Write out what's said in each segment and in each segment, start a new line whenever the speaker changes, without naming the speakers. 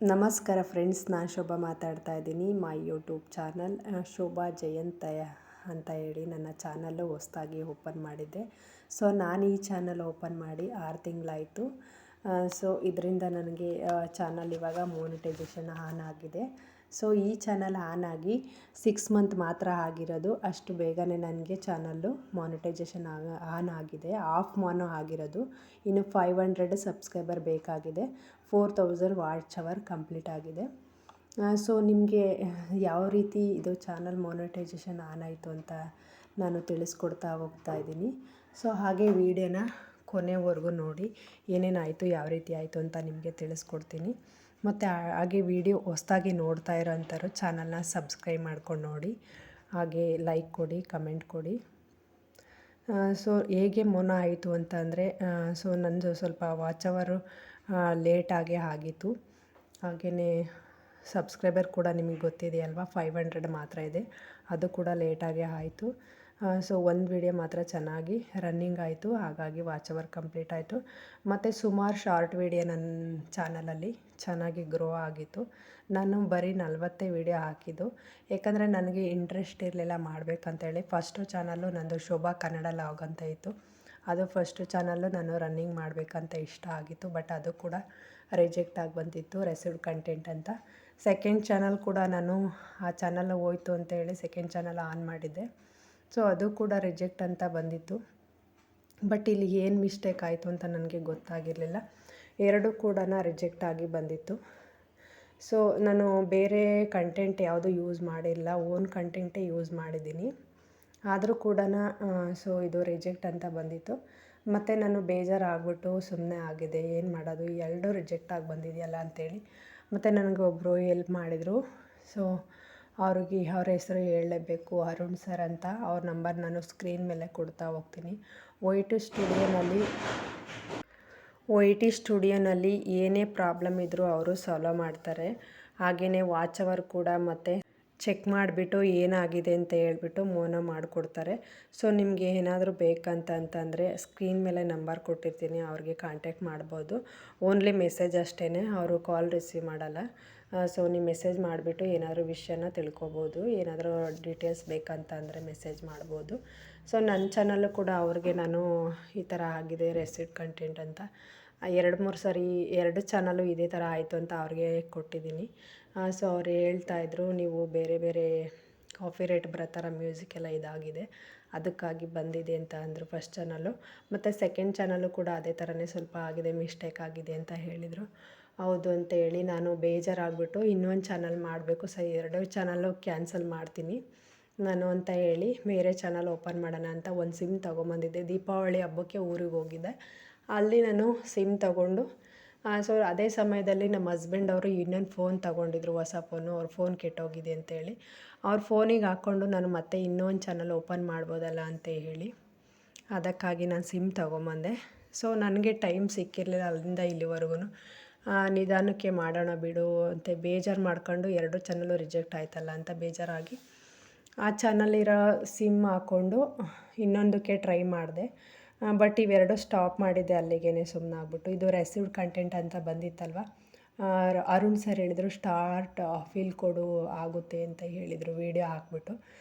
ನಮಸ್ಕಾರ ಫ್ರೆಂಡ್ಸ್, ನಾನು ಶೋಭಾ ಮಾತಾಡ್ತಾ ಇದ್ದೀನಿ. ಮೈ ಯೂಟ್ಯೂಬ್ ಚಾನಲ್ ಶೋಭಾ ಜಯಂತಯ ಅಂತ ಹೇಳಿ ನನ್ನ ಚಾನಲ್ಲು ಹೊಸದಾಗಿ ಓಪನ್ ಮಾಡಿದ್ದೆ. ಸೊ ನಾನು ಈ ಚಾನಲ್ ಓಪನ್ ಮಾಡಿ 6 ತಿಂಗಳಾಯಿತು. ಸೊ ಇದರಿಂದ ನನಗೆ ಚಾನಲ್ ಇವಾಗ ಮೋನಿಟೈಸೇಷನ್ ಆನ್ ಆಗಿದೆ. ಸೊ ಈ ಚಾನಲ್ ಆನ್ ಆಗಿ 6 ಮಂತ್ ಮಾತ್ರ ಆಗಿರೋದು. ಅಷ್ಟು ಬೇಗನೆ ನನಗೆ ಚಾನಲ್ಲು ಮಾನಿಟೈಸೇಷನ್ ಆನ್ ಆಗಿದೆ. ಆಫ್ ಮಾನೋ ಆಗಿರೋದು. ಇನ್ನು 500 ಸಬ್ಸ್ಕ್ರೈಬರ್ ಬೇಕಾಗಿದೆ. 4000 ವಾಚ್ ಅವರ್ ಕಂಪ್ಲೀಟ್ ಆಗಿದೆ. ಸೊ ನಿಮಗೆ ಯಾವ ರೀತಿ ಇದು ಚಾನಲ್ ಮಾನಿಟೈಸೇಷನ್ ಆನ್ ಆಯಿತು ಅಂತ ನಾನು ತಿಳಿಸ್ಕೊಡ್ತಾ ಹೋಗ್ತಾ ಇದ್ದೀನಿ. ಸೊ ಹಾಗೆ ವಿಡಿಯೋನ ಕೊನೆವರೆಗೂ ನೋಡಿ, ಏನೇನಾಯಿತು, ಯಾವ ರೀತಿ ಆಯಿತು ಅಂತ ನಿಮಗೆ ತಿಳಿಸ್ಕೊಡ್ತೀನಿ. ಮತ್ತು ಹಾಗೆ ವಿಡಿಯೋ ಹೊಸದಾಗಿ ನೋಡ್ತಾ ಇರೋಂಥವ್ರು ಚಾನಲ್ನ ಸಬ್ಸ್ಕ್ರೈಬ್ ಮಾಡ್ಕೊಂಡು ನೋಡಿ, ಹಾಗೆ ಲೈಕ್ ಕೊಡಿ, ಕಮೆಂಟ್ ಕೊಡಿ. ಸೊ ಹೇಗೆ ಮೋನ ಆಯಿತು ಅಂತ ಅಂದರೆ, ಸೊ ನಂದು ಸ್ವಲ್ಪ ವಾಚ್ ಅವರು ಲೇಟಾಗೇ ಆಗಿತ್ತು. ಹಾಗೆಯೇ ಸಬ್ಸ್ಕ್ರೈಬರ್ ಕೂಡ ನಿಮಗೆ ಗೊತ್ತಿದೆ ಅಲ್ವಾ, 500 ಮಾತ್ರ ಇದೆ, ಅದು ಕೂಡ ಲೇಟಾಗೇ ಆಯಿತು. ಸೊ ಒಂದು ವಿಡಿಯೋ ಮಾತ್ರ ಚೆನ್ನಾಗಿ ರನ್ನಿಂಗ್ ಆಯಿತು, ಹಾಗಾಗಿ ವಾಚ್ ಅವರ್ ಕಂಪ್ಲೀಟ್ ಆಯಿತು. ಮತ್ತು ಸುಮಾರು ಶಾರ್ಟ್ ವಿಡಿಯೋ ನನ್ನ ಚಾನಲಲ್ಲಿ ಚೆನ್ನಾಗಿ ಗ್ರೋ ಆಗಿತ್ತು. ನಾನು ಬರೀ 40 ವಿಡಿಯೋ ಹಾಕಿದ್ದು, ಯಾಕಂದರೆ ನನಗೆ ಇಂಟ್ರೆಸ್ಟ್ ಇರಲಿಲ್ಲ ಮಾಡಬೇಕಂತೇಳಿ. ಫಸ್ಟು ಚಾನಲ್ಲು ನಂದು ಶೋಭಾ ಕನ್ನಡ ಲಾಗ್ ಅಂತ ಇತ್ತು. ಅದು ಫಸ್ಟು ಚಾನಲ್ಲು ನಾನು ರನ್ನಿಂಗ್ ಮಾಡಬೇಕಂತ ಇಷ್ಟ ಆಗಿತ್ತು, ಬಟ್ ಅದು ಕೂಡ ರಿಜೆಕ್ಟ್ ಆಗಿ ಬಂದಿತ್ತು, ರೆಸಿವ್ಡ್ ಕಂಟೆಂಟ್ ಅಂತ. ಸೆಕೆಂಡ್ ಚಾನಲ್ ಕೂಡ ನಾನು ಆ ಚಾನಲ್ ಹೋಯ್ತು ಅಂತೇಳಿ ಸೆಕೆಂಡ್ ಚಾನಲ್ ಆನ್ ಮಾಡಿದ್ದೆ. ಸೊ ಅದು ಕೂಡ ರಿಜೆಕ್ಟ್ ಅಂತ ಬಂದಿತ್ತು. ಬಟ್ ಇಲ್ಲಿ ಏನು ಮಿಸ್ಟೇಕ್ ಆಯಿತು ಅಂತ ನನಗೆ ಗೊತ್ತಾಗಿರಲಿಲ್ಲ. ಎರಡೂ ಕೂಡ ರಿಜೆಕ್ಟ್ ಆಗಿ ಬಂದಿತ್ತು. ಸೊ ನಾನು ಬೇರೆ ಕಂಟೆಂಟ್ ಯಾವುದು ಯೂಸ್ ಮಾಡಿಲ್ಲ, ಓನ್ ಕಂಟೆಂಟೇ ಯೂಸ್ ಮಾಡಿದ್ದೀನಿ. ಆದರೂ ಕೂಡ ಸೊ ಇದು ರಿಜೆಕ್ಟ್ ಅಂತ ಬಂದಿತ್ತು. ಮತ್ತು ನಾನು ಬೇಜಾರಾಗ್ಬಿಟ್ಟು ಸುಮ್ಮನೆ ಆಗಿದೆ, ಏನು ಮಾಡೋದು, ಎರಡೂ ರಿಜೆಕ್ಟ್ ಆಗಿ ಬಂದಿದೆಯಲ್ಲ ಅಂಥೇಳಿ. ಮತ್ತು ನನಗೆ ಒಬ್ಬರು ಹೆಲ್ಪ್ ಮಾಡಿದರು. ಸೊ ಅವ್ರ ಹೆಸರು ಹೇಳಲೇಬೇಕು, ಅರುಣ್ ಸರ್ ಅಂತ. ಅವ್ರ ನಂಬರ್ ನಾನು ಸ್ಕ್ರೀನ್ ಮೇಲೆ ಕೊಡ್ತಾ ಹೋಗ್ತೀನಿ. ಒ ಇ ಟಿ ಸ್ಟುಡಿಯೋನಲ್ಲಿ ಏನೇ ಪ್ರಾಬ್ಲಮ್ ಇದ್ದರೂ ಅವರು ಸಾಲ್ವ್ ಮಾಡ್ತಾರೆ. ಹಾಗೆಯೇ ವಾಚ್ ಅವರ್ ಕೂಡ ಮತ್ತು ಚೆಕ್ ಮಾಡಿಬಿಟ್ಟು ಏನಾಗಿದೆ ಅಂತ ಹೇಳ್ಬಿಟ್ಟು ಮೋನೋ ಮಾಡಿಕೊಡ್ತಾರೆ. ಸೊ ನಿಮಗೆ ಏನಾದರೂ ಬೇಕಂತಂದರೆ ಸ್ಕ್ರೀನ್ ಮೇಲೆ ನಂಬರ್ ಕೊಟ್ಟಿರ್ತೀನಿ, ಅವ್ರಿಗೆ ಕಾಂಟ್ಯಾಕ್ಟ್ ಮಾಡ್ಬೋದು. ಓನ್ಲಿ ಮೆಸೇಜ್ ಅಷ್ಟೇ, ಅವರು ಕಾಲ್ ರಿಸೀವ್ ಮಾಡಲ್ಲ. ಸೊ ನೀವು ಮೆಸೇಜ್ ಮಾಡಿಬಿಟ್ಟು ಏನಾದರೂ ವಿಷಯನ ತಿಳ್ಕೊಬೋದು, ಏನಾದರೂ ಡೀಟೇಲ್ಸ್ ಬೇಕಂತಂದರೆ ಮೆಸೇಜ್ ಮಾಡ್ಬೋದು. ಸೊ ನನ್ನ ಚಾನಲ್ಲು ಕೂಡ ಅವ್ರಿಗೆ ನಾನು ಈ ಥರ ಆಗಿದೆ ರೆಸಿಡ್ ಕಂಟೆಂಟ್ ಅಂತ 2-3 ಸರಿ 2 ಚಾನಲ್ಲು ಇದೇ ಥರ ಆಯಿತು ಅಂತ ಅವ್ರಿಗೆ ಕೊಟ್ಟಿದ್ದೀನಿ. ಸೊ ಅವ್ರು ಹೇಳ್ತಾಯಿದ್ರು, ನೀವು ಬೇರೆ ಬೇರೆ ಕಾಪಿ ರೇಟ್ ಬರೋ ಥರ ಮ್ಯೂಸಿಕ್ ಎಲ್ಲ ಇದಾಗಿದೆ, ಅದಕ್ಕಾಗಿ ಬಂದಿದೆ ಅಂತ ಅಂದರು ಫಸ್ಟ್ ಚಾನಲ್ಲು. ಮತ್ತು ಸೆಕೆಂಡ್ ಚಾನಲ್ಲು ಕೂಡ ಅದೇ ಥರನೇ ಸ್ವಲ್ಪ ಆಗಿದೆ, ಮಿಸ್ಟೇಕ್ ಆಗಿದೆ ಅಂತ ಹೇಳಿದರು. ಹೌದು ಅಂತ ಹೇಳಿ ನಾನು ಬೇಜಾರಾಗ್ಬಿಟ್ಟು ಇನ್ನೊಂದು ಚಾನಲ್ ಮಾಡಬೇಕು, 2 ಚಾನಲ್ಲು ಕ್ಯಾನ್ಸಲ್ ಮಾಡ್ತೀನಿ ನಾನು ಅಂತ ಹೇಳಿ ಬೇರೆ ಚಾನಲ್ ಓಪನ್ ಮಾಡೋಣ ಅಂತ ಒಂದು ಸಿಮ್ ತೊಗೊಂಬಂದಿದ್ದೆ. ದೀಪಾವಳಿ ಹಬ್ಬಕ್ಕೆ ಊರಿಗೆ ಹೋಗಿದ್ದೆ, ಅಲ್ಲಿ ನಾನು ಸಿಮ್ ತೊಗೊಂಡು ಸೊ ಅದೇ ಸಮಯದಲ್ಲಿ ನಮ್ಮ ಹಸ್ಬೆಂಡ್ ಅವರು ಇನ್ನೊಂದು ಫೋನ್ ತೊಗೊಂಡಿದ್ರು, ಹೊಸ ಫೋನು. ಅವ್ರ ಫೋನ್ ಕೆಟ್ಟೋಗಿದೆ ಅಂತೇಳಿ ಅವ್ರ ಫೋನಿಗೆ ಹಾಕ್ಕೊಂಡು ನಾನು ಮತ್ತೆ ಇನ್ನೊಂದು ಚಾನಲ್ ಓಪನ್ ಮಾಡ್ಬೋದಲ್ಲ ಅಂತ ಹೇಳಿ ಅದಕ್ಕಾಗಿ ನಾನು ಸಿಮ್ ತೊಗೊಂಬಂದೆ. ಸೊ ನನಗೆ ಟೈಮ್ ಸಿಕ್ಕಿರಲಿಲ್ಲ ಅಲ್ಲಿಂದ ಇಲ್ಲಿವರೆಗೂ. ನಿಧಾನಕ್ಕೆ ಮಾಡೋಣ ಬಿಡು ಅಂತ ಬೇಜಾರು ಮಾಡ್ಕೊಂಡು 2 ಚಾನಲ್ಲು ರಿಜೆಕ್ಟ್ ಆಯ್ತಲ್ಲ ಅಂತ ಬೇಜಾರಾಗಿ ಆ ಚಾನಲಿರೋ ಸಿಮ್ ಹಾಕ್ಕೊಂಡು ಇನ್ನೊಂದಕ್ಕೆ ಟ್ರೈ ಮಾಡಿದೆ. ಬಟ್ ಇವೆರಡು ಸ್ಟಾಪ್ ಮಾಡಿದ್ದೆ ಅಲ್ಲಿಗೆ ಸುಮ್ಮನಾಗ್ಬಿಟ್ಟು. ಇದು ರೆಸಿವ್ಡ್ ಕಂಟೆಂಟ್ ಅಂತ ಬಂದಿತ್ತಲ್ವ, ಅರುಣ್ ಸರ್ ಹೇಳಿದರು ಸ್ಟಾರ್ಟ್ ಫೀಲ್ ಕೊಡು ಆಗುತ್ತೆ ಅಂತ ಹೇಳಿದರು. ವೀಡಿಯೋ ಹಾಕ್ಬಿಟ್ಟು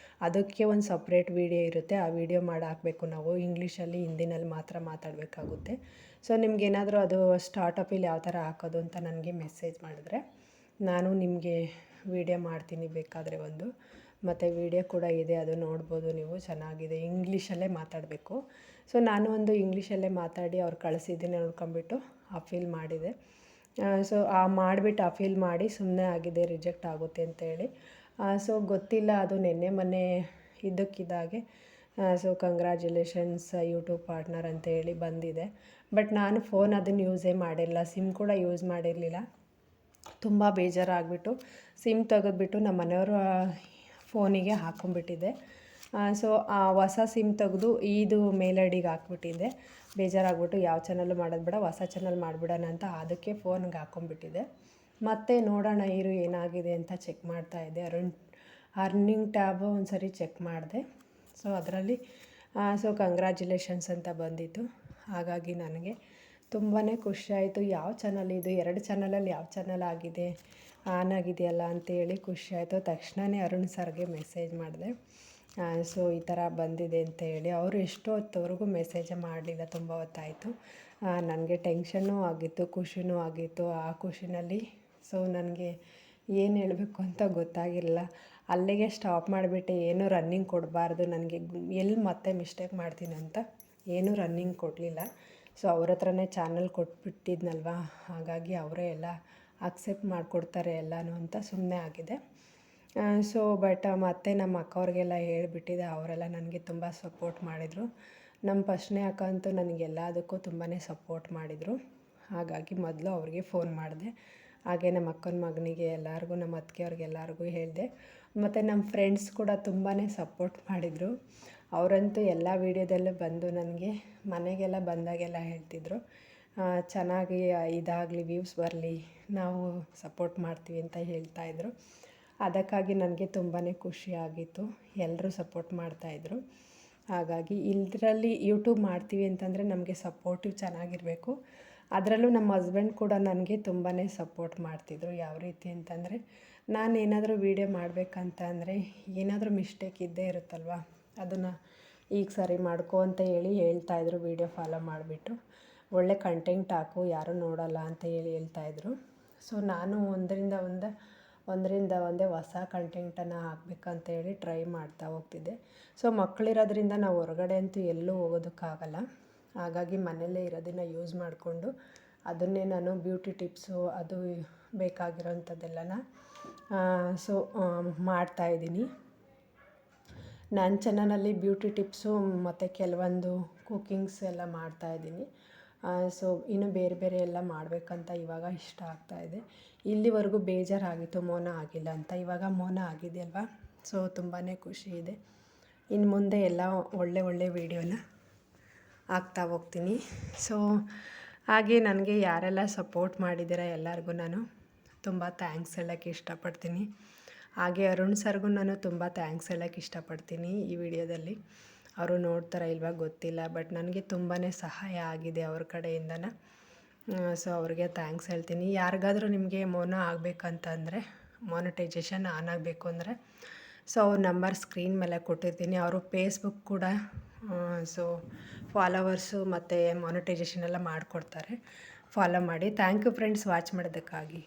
ಅದಕ್ಕೆ ಒಂದು ಸಪ್ರೇಟ್ ವೀಡಿಯೋ ಇರುತ್ತೆ, ಆ ವಿಡಿಯೋ ಮಾಡಿ ಹಾಕಬೇಕು ನಾವು. ಇಂಗ್ಲೀಷಲ್ಲಿ ಹಿಂದಿನಲ್ಲಿ ಮಾತ್ರ ಮಾತಾಡಬೇಕಾಗುತ್ತೆ. ಸೊ ನಿಮಗೇನಾದರೂ ಅದು ಸ್ಟಾರ್ಟ್ ಅಪೀಲ್ ಯಾವ ಥರ ಹಾಕೋದು ಅಂತ ನನಗೆ ಮೆಸೇಜ್ ಮಾಡಿದ್ರೆ ನಾನು ನಿಮಗೆ ವೀಡಿಯೋ ಮಾಡ್ತೀನಿ ಬೇಕಾದರೆ ಒಂದು. ಮತ್ತು ವೀಡಿಯೋ ಕೂಡ ಇದೆ, ಅದು ನೋಡ್ಬೋದು ನೀವು, ಚೆನ್ನಾಗಿದೆ. ಇಂಗ್ಲೀಷಲ್ಲೇ ಮಾತಾಡಬೇಕು. ಸೊ ನಾನು ಒಂದು ಇಂಗ್ಲೀಷಲ್ಲೇ ಮಾತಾಡಿ ಅವ್ರು ಕಳಿಸಿದ್ದೀನಿ, ನೋಡ್ಕೊಂಬಿಟ್ಟು ಅಪೀಲ್ ಮಾಡಿದೆ. ಸೊ ಮಾಡಿಬಿಟ್ಟು ಅಪೀಲ್ ಮಾಡಿ ಸುಮ್ಮನೆ ಆಗಿದೆ, ರಿಜೆಕ್ಟ್ ಆಗುತ್ತೆ ಅಂತೇಳಿ. ಸೊ ಗೊತ್ತಿಲ್ಲ, ಅದು ನಿನ್ನೆ ಮೊನ್ನೆ ಇದ್ದಕ್ಕಿದ್ದಾಗೆ ಸೊ ಕಂಗ್ರ್ಯಾಚುಲೇಷನ್ಸ್ ಯೂಟ್ಯೂಬ್ ಪಾರ್ಟ್ನರ್ ಅಂತೇಳಿ ಬಂದಿದೆ. ಬಟ್ ನಾನು ಫೋನ್ ಅದನ್ನು ಯೂಸೇ ಮಾಡಿರಲಿಲ್ಲ, ಸಿಮ್ ಕೂಡ ಯೂಸ್ ಮಾಡಿರಲಿಲ್ಲ. ತುಂಬ ಬೇಜಾರಾಗ್ಬಿಟ್ಟು ಸಿಮ್ ತೆಗೆದ್ಬಿಟ್ಟು ನಮ್ಮ ಮನೆಯವ್ರ ಫೋನಿಗೆ ಹಾಕ್ಕೊಂಬಿಟ್ಟಿದ್ದೆ. ಸೊ ಆ ಹೊಸ ಸಿಮ್ ತೆಗೆದು ಇದು ಮೇಲ್ ಐ ಡಿಗೆ ಹಾಕ್ಬಿಟ್ಟಿದ್ದೆ. ಬೇಜಾರಾಗ್ಬಿಟ್ಟು ಯಾವ ಚಾನಲ್ಲು ಮಾಡೋದು ಬೇಡ, ಹೊಸ ಚಾನಲ್ ಮಾಡಿಬಿಡೋಣ ಅಂತ ಅದಕ್ಕೆ ಫೋನ್ಗೆ ಹಾಕ್ಕೊಂಬಿಟ್ಟಿದ್ದೆ. ಮತ್ತು ನೋಡೋಣ ಇರು ಏನಾಗಿದೆ ಅಂತ ಚೆಕ್ ಮಾಡ್ತಾಯಿದ್ದೆ. ಅರ್ನಿಂಗ್ ಟ್ಯಾಬ್ ಒಂದು ಸರಿ ಚೆಕ್ ಮಾಡಿದೆ. ಸೊ ಅದರಲ್ಲಿ ಸೊ ಕಂಗ್ರ್ಯಾಚುಲೇಷನ್ಸ್ ಅಂತ ಬಂದಿತ್ತು. ಹಾಗಾಗಿ ನನಗೆ ತುಂಬಾ ಖುಷಿಯಾಯಿತು. ಯಾವ ಚಾನಲ್ ಇದು, 2 ಚಾನಲಲ್ಲಿ ಯಾವ ಚಾನಲ್ ಆಗಿದೆ, ಆನ್ ಆಗಿದೆಯಲ್ಲ ಅಂತೇಳಿ ಖುಷಿಯಾಯಿತು. ತಕ್ಷಣವೇ ಅರುಣ್ ಸರ್ಗೆ ಮೆಸೇಜ್ ಮಾಡಿದೆ. ಸೊ ಈ ಥರ ಬಂದಿದೆ ಅಂತ ಹೇಳಿ. ಅವರು ಎಷ್ಟೋ ಹೊತ್ತವರೆಗೂ ಮೆಸೇಜೇ ಮಾಡಲಿಲ್ಲ, ತುಂಬ ಹೊತ್ತಾಯಿತು. ನನಗೆ ಟೆನ್ಷನ್ನೂ ಆಗಿತ್ತು, ಖುಷಿನೂ ಆಗಿತ್ತು. ಆ ಖುಷಿನಲ್ಲಿ ಸೊ ನನಗೆ ಏನು ಹೇಳಬೇಕು ಅಂತ ಗೊತ್ತಾಗಿರಲಿಲ್ಲ. ಅಲ್ಲಿಗೆ ಸ್ಟಾಪ್ ಮಾಡಿಬಿಟ್ಟೆ. ಏನೂ ರನ್ನಿಂಗ್ ಕೊಡಬಾರ್ದು, ನನಗೆ ಎಲ್ಲಿ ಮತ್ತೆ ಮಿಸ್ಟೇಕ್ ಮಾಡ್ತೀನಿ ಅಂತ ಏನೂ ರನ್ನಿಂಗ್ ಕೊಡಲಿಲ್ಲ. ಸೊ ಅವ್ರ ಹತ್ರನೇ ಚಾನಲ್ ಕೊಟ್ಬಿಟ್ಟಿದ್ನಲ್ವ, ಹಾಗಾಗಿ ಅವರೇ ಎಲ್ಲ ಅಕ್ಸೆಪ್ಟ್ ಮಾಡಿಕೊಡ್ತಾರೆ ಎಲ್ಲನೂ ಅಂತ ಸುಮ್ಮನೆ ಆಗಿದೆ. ಸೊ ಬಟ್ ಮತ್ತೆ ನಮ್ಮ ಅಕ್ಕವ್ರಿಗೆಲ್ಲ ಹೇಳಿಬಿಟ್ಟಿದೆ. ಅವರೆಲ್ಲ ನನಗೆ ತುಂಬ ಸಪೋರ್ಟ್ ಮಾಡಿದರು. ನಮ್ಮ ಫಸ್ಟ್ನೇ ಅಕ್ಕ ಅಂತೂ ನನಗೆಲ್ಲದಕ್ಕೂ ತುಂಬಾ ಸಪೋರ್ಟ್ ಮಾಡಿದರು. ಹಾಗಾಗಿ ಮೊದಲು ಅವ್ರಿಗೆ ಫೋನ್ ಮಾಡಿದೆ. ಹಾಗೆ ನಮ್ಮ ಅಕ್ಕನ ಮಗನಿಗೆ ಎಲ್ಲರಿಗೂ, ನಮ್ಮ ಅತ್ತಿಗೆಯವ್ರಿಗೆಲ್ಲರಿಗೂ ಹೇಳಿದೆ. ಮತ್ತು ನಮ್ಮ ಫ್ರೆಂಡ್ಸ್ ಕೂಡ ತುಂಬಾ ಸಪೋರ್ಟ್ ಮಾಡಿದರು. ಅವರಂತೂ ಎಲ್ಲ ವೀಡಿಯೋದಲ್ಲೂ ಬಂದು ನನಗೆ ಮನೆಗೆಲ್ಲ ಬಂದಾಗೆಲ್ಲ ಹೇಳ್ತಿದ್ರು, ಚೆನ್ನಾಗಿ ಇದಾಗಲಿ, ವ್ಯೂಸ್ ಬರಲಿ, ನಾವು ಸಪೋರ್ಟ್ ಮಾಡ್ತೀವಿ ಅಂತ ಹೇಳ್ತಾಯಿದ್ರು. ಅದಕ್ಕಾಗಿ ನನಗೆ ತುಂಬಾ ಖುಷಿಯಾಗಿತ್ತು. ಎಲ್ಲರೂ ಸಪೋರ್ಟ್ ಮಾಡ್ತಾಯಿದ್ರು. ಹಾಗಾಗಿ ಇದರಲ್ಲಿ ಯೂಟ್ಯೂಬ್ ಮಾಡ್ತೀವಿ ಅಂತಂದರೆ ನಮಗೆ ಸಪೋರ್ಟಿವ್ ಚೆನ್ನಾಗಿರಬೇಕು. ಅದರಲ್ಲೂ ನಮ್ಮ ಹಸ್ಬೆಂಡ್ ಕೂಡ ನನಗೆ ತುಂಬಾ ಸಪೋರ್ಟ್ ಮಾಡ್ತಿದ್ರು. ಯಾವ ರೀತಿ ಅಂತಂದರೆ, ನಾನು ಏನಾದರೂ ವೀಡಿಯೋ ಮಾಡಬೇಕಂತ ಅಂದರೆ ಏನಾದರೂ ಮಿಸ್ಟೇಕ್ ಇದ್ದೇ ಇರುತ್ತಲ್ವ, ಅದನ್ನು ಈಗ ಸರಿ ಮಾಡ್ಕೊ ಅಂತ ಹೇಳ್ತಾಯಿದ್ರು. ವೀಡಿಯೋ ಫಾಲೋ ಮಾಡಿಬಿಟ್ಟು ಒಳ್ಳೆ ಕಂಟೆಂಟ್ ಹಾಕು, ಯಾರೂ ನೋಡೋಲ್ಲ ಅಂತ ಹೇಳ್ತಾಯಿದ್ರು. ಸೊ ನಾನು ಒಂದರಿಂದ ಒಂದೇ ಹೊಸ ಕಂಟೆಂಟನ್ನು ಹಾಕಬೇಕಂತೇಳಿ ಟ್ರೈ ಮಾಡ್ತಾ ಹೋಗ್ತಿದ್ದೆ. ಸೊ ಮಕ್ಕಳಿರೋದ್ರಿಂದ ನಾವು ಹೊರಗಡೆ ಅಂತೂ ಎಲ್ಲೂ ಹೋಗೋದಕ್ಕಾಗಲ್ಲ. ಹಾಗಾಗಿ ಮನೆಯಲ್ಲೇ ಇರೋದನ್ನು ಯೂಸ್ ಮಾಡಿಕೊಂಡು ಅದನ್ನೇ ನಾನು ಬ್ಯೂಟಿ ಟಿಪ್ಸು, ಅದು ಬೇಕಾಗಿರೋಂಥದ್ದೆಲ್ಲನ ಸೊ ಮಾಡ್ತಾಯಿದ್ದೀನಿ. ನನ್ನ ಚಾನಲಲ್ಲಿ ಬ್ಯೂಟಿ ಟಿಪ್ಸು ಮತ್ತು ಕೆಲವೊಂದು ಕುಕ್ಕಿಂಗ್ಸ್ ಎಲ್ಲ ಮಾಡ್ತಾಯಿದ್ದೀನಿ. ಸೊ ಇನ್ನು ಬೇರೆ ಬೇರೆ ಎಲ್ಲ ಮಾಡಬೇಕಂತ ಇವಾಗ ಇಷ್ಟ ಆಗ್ತಾಯಿದೆ. ಇಲ್ಲಿವರೆಗೂ ಬೇಜಾರಾಗಿತ್ತು ಮೌನ ಆಗಿಲ್ಲ ಅಂತ. ಇವಾಗ ಮೌನ ಆಗಿದೆ ಅಲ್ವಾ, ಸೊ ತುಂಬಾ ಖುಷಿ ಇದೆ. ಇನ್ನು ಮುಂದೆ ಎಲ್ಲ ಒಳ್ಳೆ ವೀಡಿಯೋನ ಹಾಕ್ತಾ ಹೋಗ್ತೀನಿ. ಸೊ ಹಾಗೆ ನನಗೆ ಯಾರೆಲ್ಲ ಸಪೋರ್ಟ್ ಮಾಡಿದ್ದೀರ ಎಲ್ಲರಿಗೂ ನಾನು ತುಂಬ ಥ್ಯಾಂಕ್ಸ್ ಹೇಳೋಕ್ಕೆ ಇಷ್ಟಪಡ್ತೀನಿ. ಹಾಗೆ ಅರುಣ್ ಸರ್ಗೂ ನಾನು ತುಂಬ ಥ್ಯಾಂಕ್ಸ್ ಹೇಳೋಕ್ಕೆ ಇಷ್ಟಪಡ್ತೀನಿ ಈ ವಿಡಿಯೋದಲ್ಲಿ. ಅವರು ನೋಡ್ತಾರ ಇಲ್ವಾ ಗೊತ್ತಿಲ್ಲ, ಬಟ್ ನನಗೆ ತುಂಬಾ ಸಹಾಯ ಆಗಿದೆ ಅವ್ರ ಕಡೆಯಿಂದನ. ಸೊ ಅವ್ರಿಗೆ ಥ್ಯಾಂಕ್ಸ್ ಹೇಳ್ತೀನಿ. ಯಾರಿಗಾದರೂ ನಿಮಗೆ ಮೌನ ಆಗಬೇಕಂತಂದರೆ, ಮಾನಿಟೈಜೇಷನ್ ಆನ್ ಆಗಬೇಕು ಅಂದರೆ, ಸೊ ಅವ್ರ ನಂಬರ್ ಸ್ಕ್ರೀನ್ ಮೇಲೆ ಕೊಟ್ಟಿರ್ತೀನಿ. ಅವರು ಫೇಸ್ಬುಕ್ ಕೂಡ ಸೊ ಫಾಲೋವರ್ಸು ಮತ್ತು ಮಾನಿಟೈಜೇಷನ್ ಎಲ್ಲ ಮಾಡಿಕೊಡ್ತಾರೆ. ಫಾಲೋ ಮಾಡಿ. Thank you friends, watch ಮಾಡೋದಕ್ಕಾಗಿ.